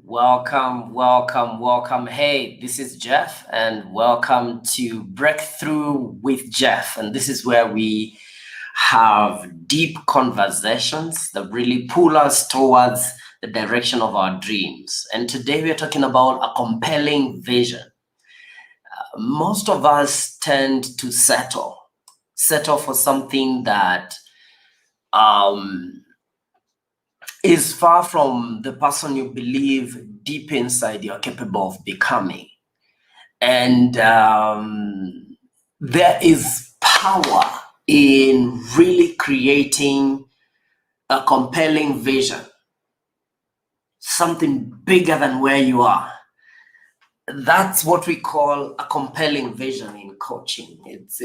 Welcome, welcome, welcome. Hey, this is Jeff, and welcome to Breakthrough with Jeff. And this is where we have deep conversations that really pull us towards the direction of our dreams. And today we are talking about a compelling vision. Most of us tend to settle for something that um, is far from the person you believe deep inside you're capable of becoming. And there is power in really creating a compelling vision, something bigger than where you are. That's what we call a compelling vision in coaching. It's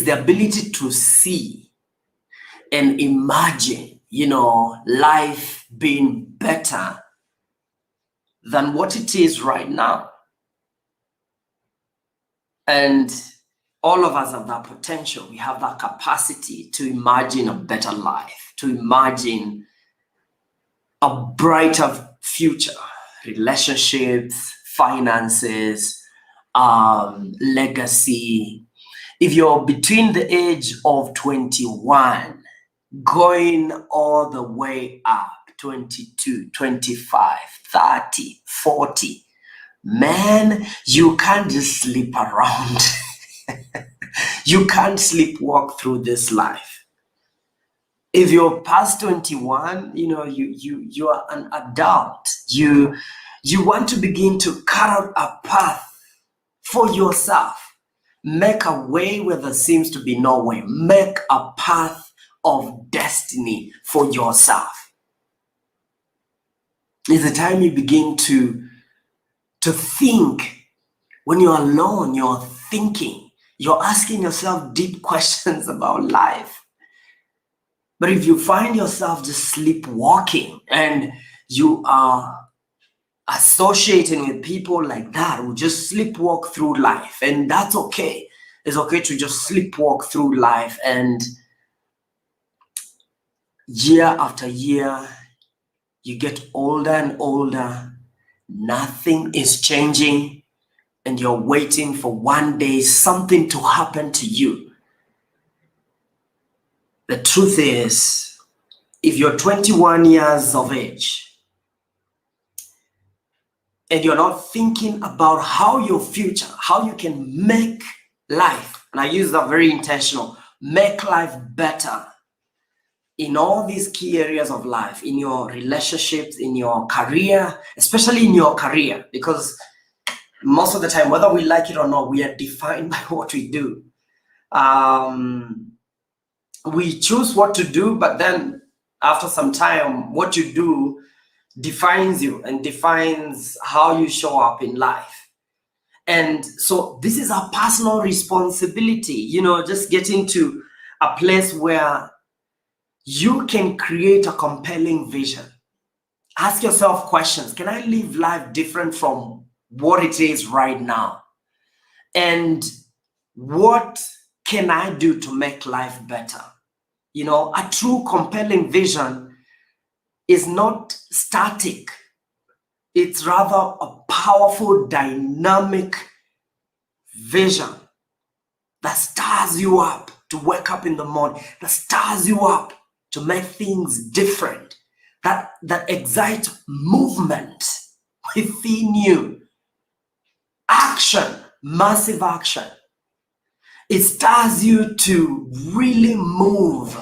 the ability to see and imagine, life being better than what it is right now. And all of us have that potential. We have that capacity to imagine a better life, to imagine a brighter future, relationships, finances, legacy. If you're between the age of 21 going all the way up, 22, 25, 30, 40, man, you can't just sleep around. You can't sleepwalk through this life. If you're past 21, you are an adult. You want to begin to cut out a path for yourself. Make a way where there seems to be no way. Make a path of destiny for yourself. It's the time you begin to think. When you're alone, you're thinking. You're asking yourself deep questions about life. But if you find yourself just sleepwalking and you are associating with people like that who just sleepwalk through life, and that's okay. It's okay to just sleepwalk through life, and year after year, you get older and older, nothing is changing, and you're waiting for one day something to happen to you. The truth is, if you're 21 years of age and you're not thinking about how your future, how you can make life, and I use that very intentional, make life better in all these key areas of life, in your relationships, in your career, especially in your career, because most of the time, whether we like it or not, we are defined by what we do. We choose what to do, but then after some time, what you do defines you and defines how you show up in life. And so this is our personal responsibility, just getting to a place where you can create a compelling vision. Ask yourself questions. Can I live life different from what it is right now? And what can I do to make life better? A true compelling vision is not static. It's rather a powerful, dynamic vision that stirs you up to wake up in the morning, that stirs you up to make things different, that excite movement within you. Action, massive action. It stirs you to really move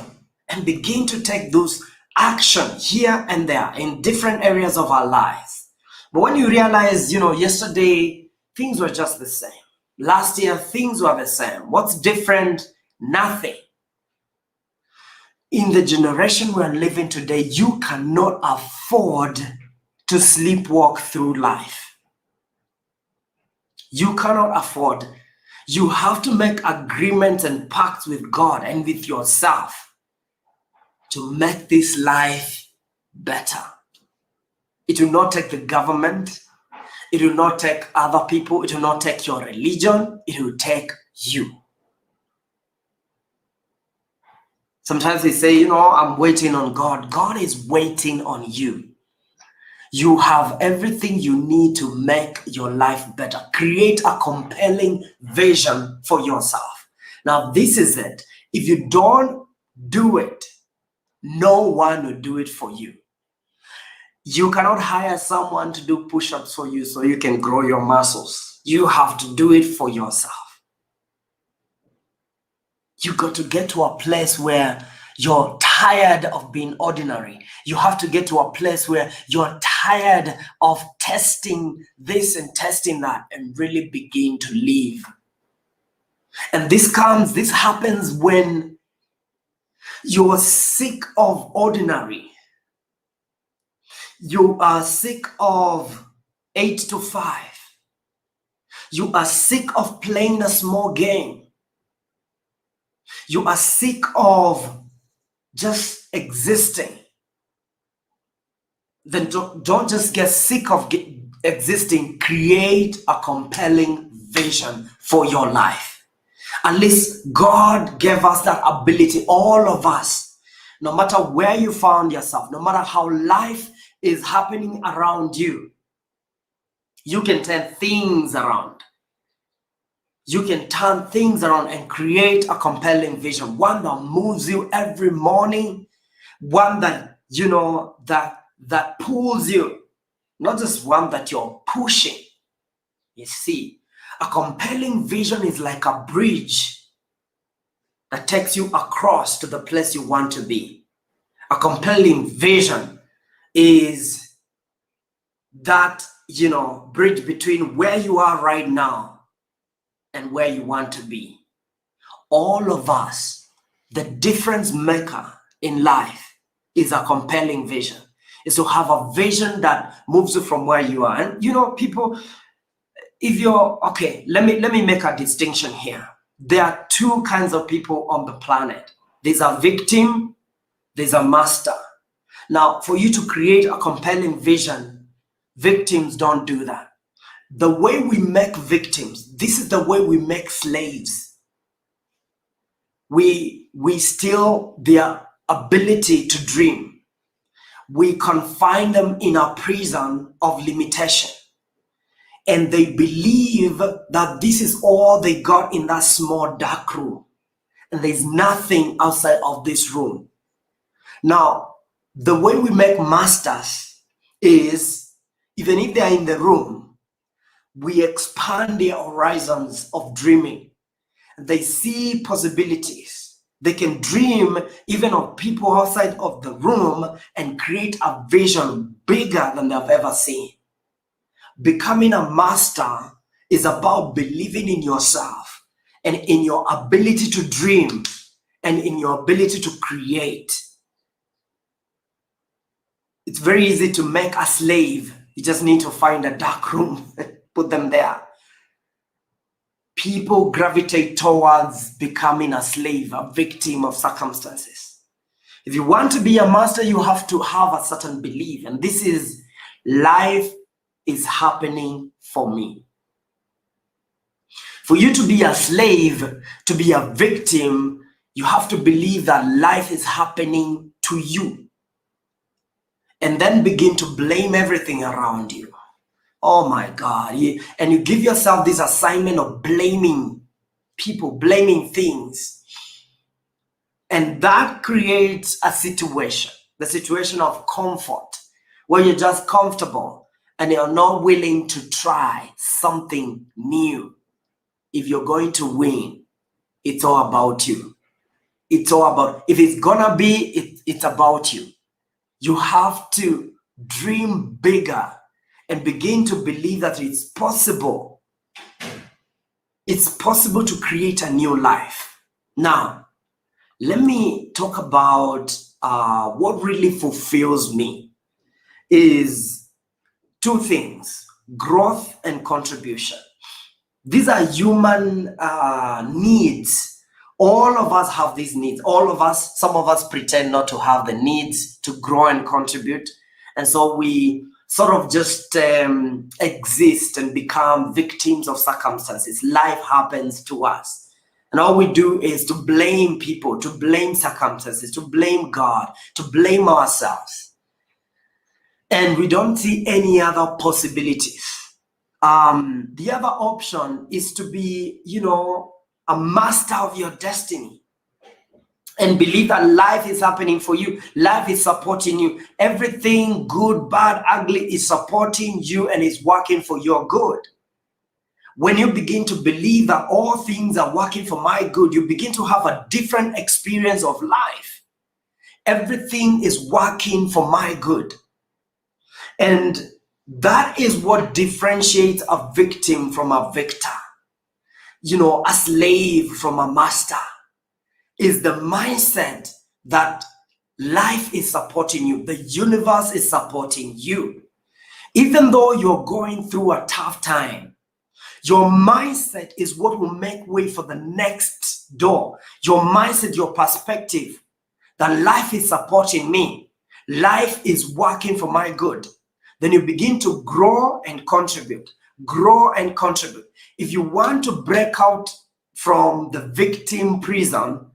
and begin to take those action here and there in different areas of our lives. But when you realize, yesterday things were just the same. Last year things were the same. What's different? Nothing. In the generation we're living today, you cannot afford to sleepwalk through life. You cannot afford. You have to make agreements and pacts with God and with yourself to make this life better. It will not take the government. It will not take other people. It will not take your religion. It will take you. Sometimes we say, I'm waiting on God. God is waiting on you. You have everything you need to make your life better. Create a compelling vision for yourself. Now, this is it. If you don't do it, no one will do it for you. You cannot hire someone to do push-ups for you so you can grow your muscles. You have to do it for yourself. You got to get to a place where you're tired of being ordinary. You have to get to a place where you're tired of testing this and testing that and really begin to live. And this happens when you're sick of ordinary. You are sick of 8 to 5. You are sick of playing a small game. You are sick of just existing. Then don't just get sick of existing. Create a compelling vision for your life. At least God gave us that ability, all of us. No matter where you found yourself, no matter how life is happening around you, you can turn things around. You can turn things around and create a compelling vision, one that moves you every morning, one that, that pulls you, not just one that you're pushing. You see, a compelling vision is like a bridge that takes you across to the place you want to be. A compelling vision is that, bridge between where you are right now and where you want to be. All of us, the difference maker in life is a compelling vision. Is to have a vision that moves you from where you are. And people, if you're okay, let me make a distinction here. There are two kinds of people on the planet. There's a victim, there's a master. Now, for you to create a compelling vision, victims don't do that. The way we make victims, this is the way we make slaves. We steal their ability to dream. We confine them in a prison of limitation. And they believe that this is all they got in that small dark room. And there's nothing outside of this room. Now, the way we make masters is, even if they're in the room, we expand their horizons of dreaming. They see possibilities. They can dream even of people outside of the room and create a vision bigger than they've ever seen. Becoming a master is about believing in yourself and in your ability to dream and in your ability to create. It's very easy to make a slave. You just need to find a dark room, put them there. People gravitate towards becoming a slave, a victim of circumstances. If you want to be a master, you have to have a certain belief. And this is, life is happening for me. For you to be a slave, to be a victim, you have to believe that life is happening to you. And then begin to blame everything around you. Oh my God. And you give yourself this assignment of blaming people, blaming things. And that creates a situation, the situation of comfort, where you're just comfortable and you're not willing to try something new. If you're going to win, it's all about you. It's all about, if it's gonna be, it's about you. You have to dream bigger and begin to believe that it's possible. It's possible to create a new life. Now, let me talk about what really fulfills me is two things: growth and contribution. These are human needs. All of us have these needs. All of us, some of us pretend not to have the needs to grow and contribute. And so we sort of just exist and become victims of circumstances. Life happens to us. And all we do is to blame people, to blame circumstances, to blame God, to blame ourselves. and we don't see any other possibilities. The other option is to be, a master of your destiny and believe that life is happening for you. Life is supporting you. Everything good, bad, ugly is supporting you and is working for your good. When you begin to believe that all things are working for my good, you begin to have a different experience of life. Everything is working for my good. And that is what differentiates a victim from a victor. A slave from a master is the mindset that life is supporting you. The universe is supporting you. Even though you're going through a tough time, your mindset is what will make way for the next door. Your mindset, your perspective, that life is supporting me. Life is working for my good. Then you begin to grow and contribute. Grow and contribute. If you want to break out from the victim prison,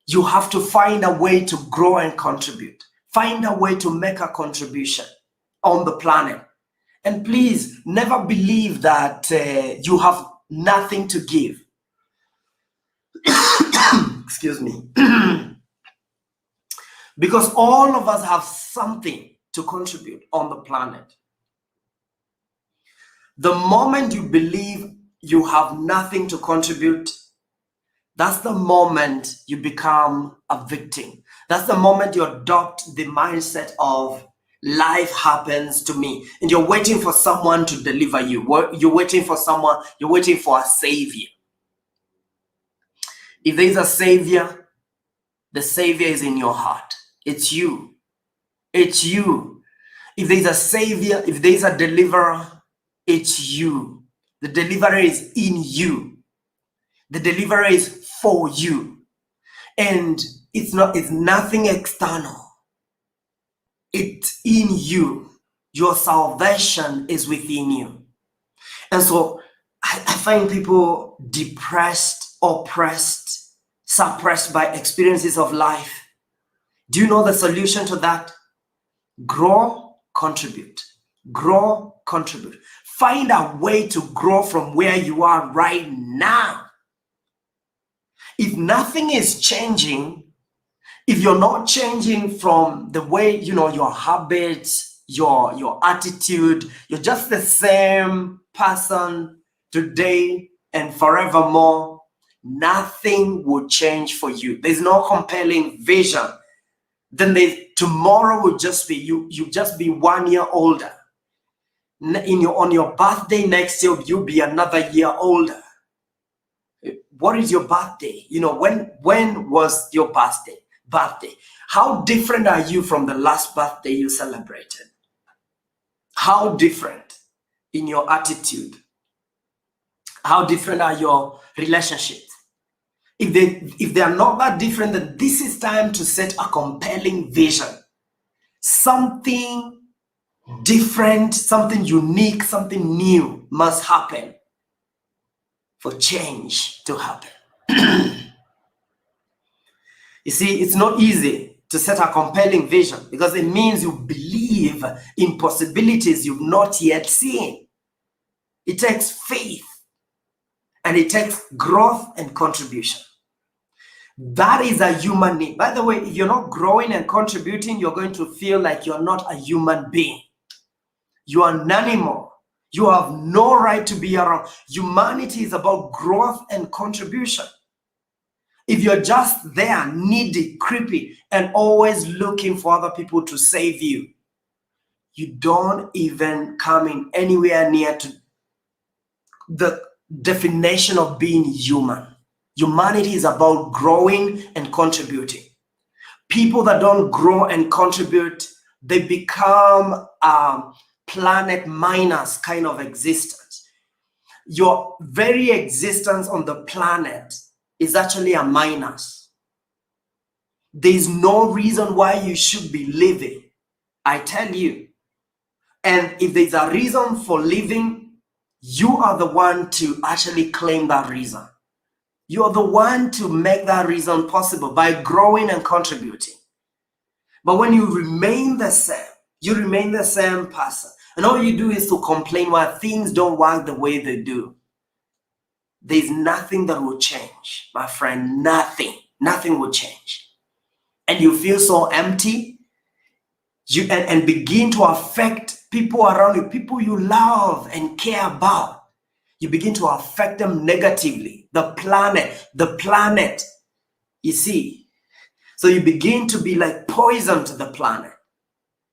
you have to find a way to grow and contribute. Find a way to make a contribution on the planet. And please never believe that you have nothing to give. Excuse me. Because all of us have something to contribute on the planet. The moment you believe you have nothing to contribute, that's the moment you become a victim. That's the moment you adopt the mindset of life happens to me, and you're waiting for someone to deliver you. You're waiting for someone, you're waiting for a savior. If there's a savior, the savior is in your heart. It's you. It's you. If there's a savior, if there's a deliverer, it's you. The deliverer is in you. The deliverer is for you. And it's nothing external. It's in you. Your salvation is within you. And so I find people depressed, oppressed, suppressed by experiences of life. Do you know the solution to that? Grow, contribute. Grow, contribute. Find a way to grow from where you are right now. If nothing is changing, if you're not changing from the way, your habits, your attitude, you're just the same person today and forevermore, nothing will change for you. There's no compelling vision. Then tomorrow will just be you just be 1 year older. On your birthday next year, you'll be another year older. What is your birthday? When was your birthday? How different are you from the last birthday you celebrated? How different in your attitude? How different are your relationships? If they are not that different, then this is time to set a compelling vision. Something different, something unique, something new must happen for change to happen. You see, it's not easy to set a compelling vision because it means you believe in possibilities you've not yet seen. It takes faith and it takes growth and contribution. That is a human need. By the way, if you're not growing and contributing, you're going to feel like you're not a human being. You are an animal. You have no right to be around. Humanity is about growth and contribution. If you're just there, needy, creepy, and always looking for other people to save you, you don't even come in anywhere near to the definition of being human. Humanity is about growing and contributing. People that don't grow and contribute, they become planet minus kind of existence. Your very existence on the planet is actually a minus. There's no reason why you should be living, I tell you. And if there's a reason for living, you are the one to actually claim that reason. You're the one to make that reason possible by growing and contributing. But when you remain the same, You remain the same person. And all you do is to complain why things don't work the way they do. There's nothing that will change, my friend. Nothing. Nothing will change. And you feel so empty. And begin to affect people around you, people you love and care about. You begin to affect them negatively. The planet, you see. So you begin to be like poison to the planet,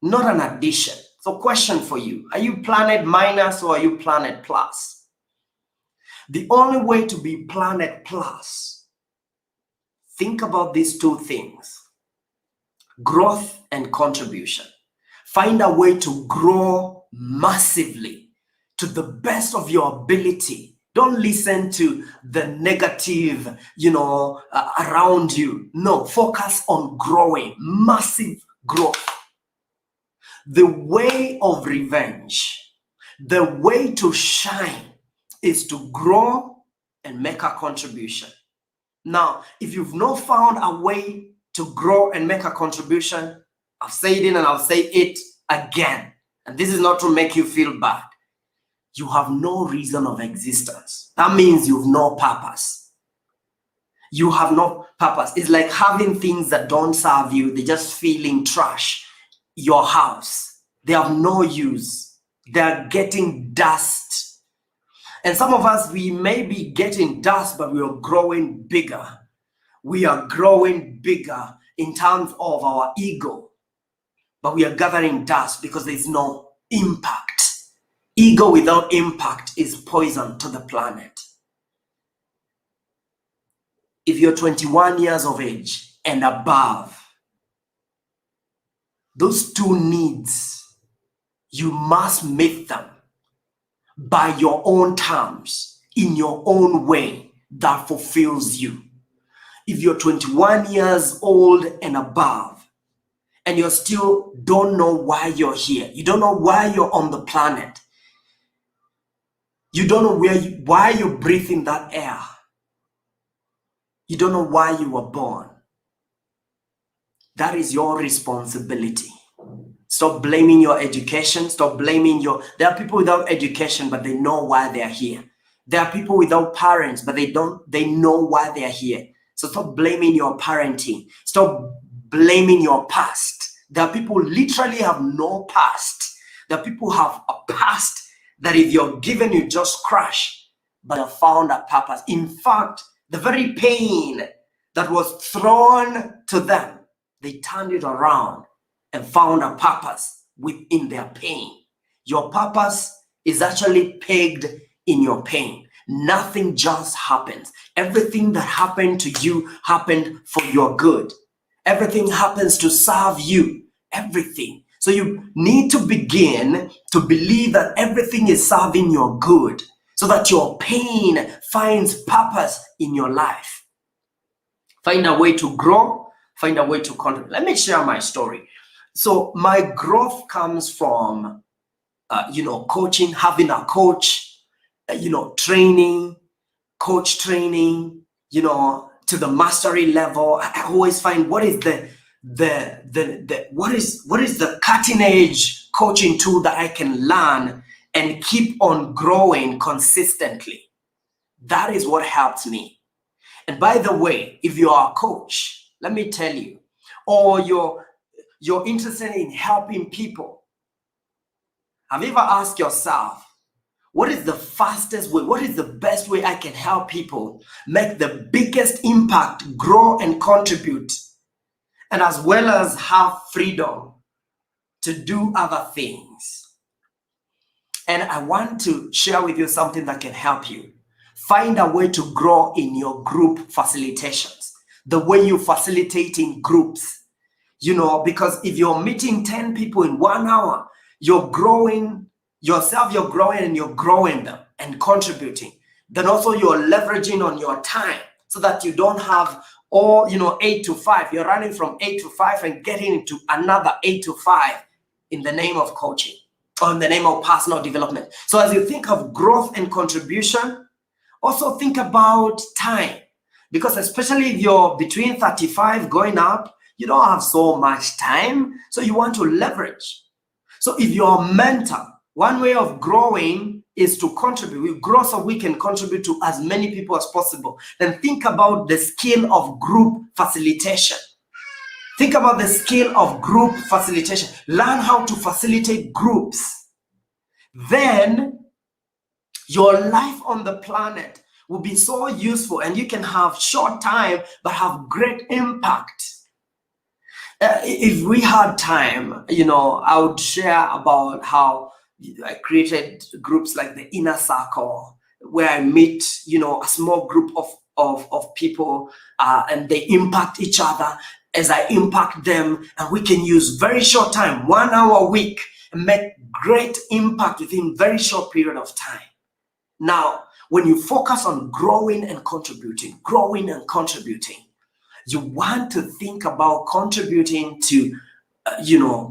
not an addition. So question for you, are you planet minus or are you planet plus? The only way to be planet plus, think about these two things: growth and contribution. Find a way to grow massively to the best of your ability. Don't listen to the negative, around you. No, focus on growing, massive growth. The way of revenge, the way to shine is to grow and make a contribution. Now, if you've not found a way to grow and make a contribution, I've said it and I'll say it again. And this is not to make you feel bad. You have no reason of existence. That means you've no purpose. You have no purpose. It's like having things that don't serve you. They're just feeling trash. Your house. They have no use. They're getting dust. And some of us, we may be getting dust, but we are growing bigger. We are growing bigger in terms of our ego. But we are gathering dust because there's no impact. Ego without impact is poison to the planet. If you're 21 years of age and above, those two needs, you must meet them by your own terms, in your own way that fulfills you. If you're 21 years old and above, and you still don't know why you're here, you don't know why you're on the planet, you don't know why you're breathing that air, you don't know why you were born, that is your responsibility. Stop blaming your education. Stop blaming there are people without education, but they know why they are here. There are people without parents, but they know why they are here. So stop blaming your parenting. Stop blaming your past. There are people who literally have no past. There are people who have a past that if you're given, you just crash, but they found a purpose. In fact, the very pain that was thrown to them, they turned it around and found a purpose within their pain. Your purpose is actually pegged in your pain. Nothing just happens. Everything that happened to you happened for your good. Everything happens to serve you. Everything. So you need to begin to believe that everything is serving your good, so that your pain finds purpose in your life. Find a way to grow. Find a way to contribute. Let me share my story. So my growth comes from, coaching, having a coach, training, coach training, to the mastery level. I always find what is what is the cutting edge coaching tool that I can learn and keep on growing consistently. That is what helps me. And by the way, if you are a coach, let me tell you, or you're interested in helping people, have you ever asked yourself, what is the fastest way? What is the best way I can help people make the biggest impact, grow and contribute, and as well as have freedom to do other things? And I want to share with you something that can help you. Find a way to grow in your group facilitations, the way you facilitate in groups. Because if you're meeting 10 people in 1 hour, you're growing yourself, you're growing and you're growing them and contributing. Then also you're leveraging on your time so that you don't have 8 to 5. You're running from 8 to 5 and getting into another 8 to 5 in the name of coaching or in the name of personal development. So as you think of growth and contribution, also think about time, because especially if you're between 35 going up, you don't have so much time. So you want to leverage. So if you're a mentor, one way of growing is to contribute. We grow so we can contribute to as many people as possible. Then think about the skill of group facilitation. Think about the skill of group facilitation. Learn how to facilitate groups. Then your life on the planet will be so useful, and you can have short time but have great impact. If we had time, I would share about how I created groups like the Inner Circle, where I meet, a small group of people, and they impact each other as I impact them, and we can use very short time, 1 hour a week, and make great impact within very short period of time. Now, when you focus on growing and contributing, you want to think about contributing to,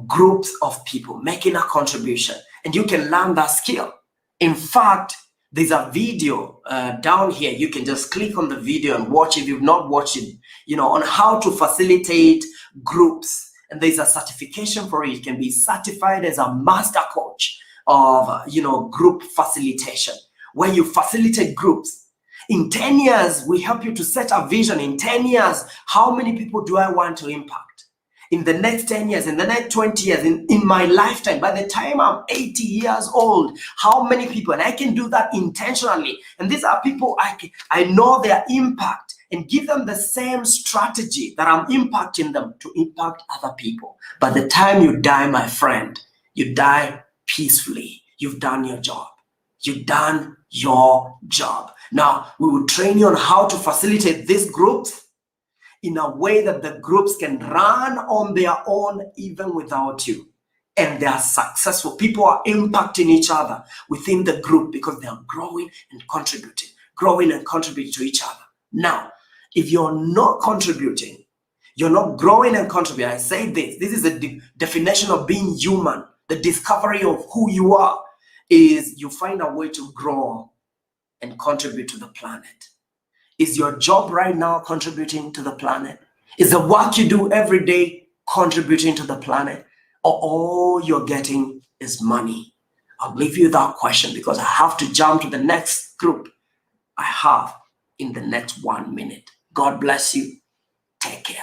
groups of people, making a contribution, and you can learn that skill. In fact, there's a video down here. You can just click on the video and watch if you've not watched it, on how to facilitate groups. And there's a certification for it. You can be certified as a master coach of, group facilitation, where you facilitate groups. In 10 years, we help you to set a vision. In 10 years, how many people do I want to impact? In the next 10 years, in the next 20 years, in my lifetime, by the time I'm 80 years old, how many people? And I can do that intentionally. And these are people I know their impact, and give them the same strategy that I'm impacting them to impact other people. By the time you die, my friend, you die peacefully. You've done your job. You've done your job. Now, we will train you on how to facilitate these groups in a way that the groups can run on their own even without you. And they are successful. People are impacting each other within the group because they are growing and contributing to each other. Now, if you're not contributing, you're not growing and contributing, I say this is the definition of being human. The discovery of who you are is you find a way to grow and contribute to the planet. Is your job right now contributing to the planet? Is the work you do every day contributing to the planet? Or all you're getting is money? I'll leave you that question because I have to jump to the next group I have in the next 1 minute. God bless you. Take care.